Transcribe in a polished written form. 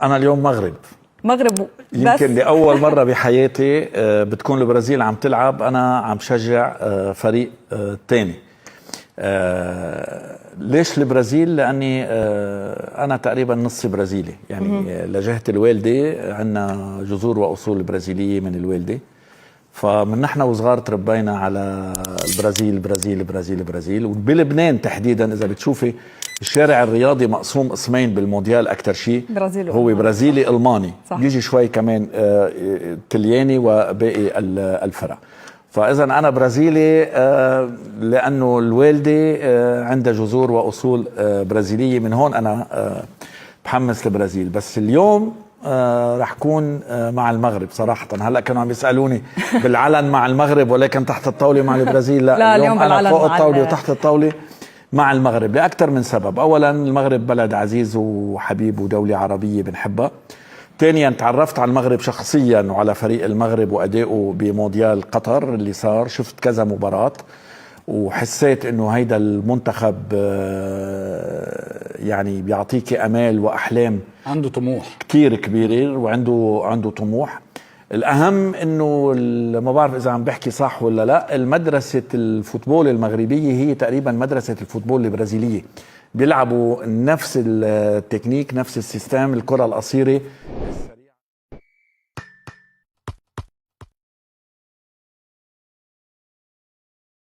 أنا اليوم مغرب مغرب يمكن لأول مرة بحياتي بتكون البرازيل عم تلعب أنا عم بشجع فريق تاني. ليش البرازيل؟ لأني أنا تقريبا نصي برازيلي، يعني لجهة الوالدة عندنا جذور وأصول برازيلية من الوالدة، فمن نحن وصغار تربينا على البرازيل البرازيل البرازيل البرازيل. وبلبنان تحديدا إذا بتشوفي الشارع الرياضي مقسوم قسمين بالمونديال، أكثر شيء هو برازيلي ألماني، بيجي شوي كمان تلياني وباقي الفرق. فإذا أنا برازيلي لأنه الوالدة عندها جذور وأصول برازيلية، من هون أنا بحمس البرازيل. بس اليوم رح كون مع المغرب صراحة. هلأ كانوا عم يسألوني بالعلن مع المغرب ولكن تحت الطاولة مع البرازيل. لا اليوم أنا فوق الطاولة وتحت الطاولة مع المغرب لأكثر من سبب. أولا المغرب بلد عزيز وحبيب ودولة عربية بنحبها. ثانيا تعرفت على المغرب شخصيا وعلى فريق المغرب وأدائه بمونديال قطر اللي صار، شفت كذا مباراة وحسيت انه هيدا المنتخب يعني بيعطيك امال واحلام، عنده طموح كتير كبيره وعنده طموح. الاهم انه ما بعرف اذا عم بحكي صح ولا لا، المدرسه الفوتبول المغربيه هي تقريبا مدرسه الفوتبول البرازيليه، بيلعبوا نفس التكنيك نفس السيستم، الكره القصيره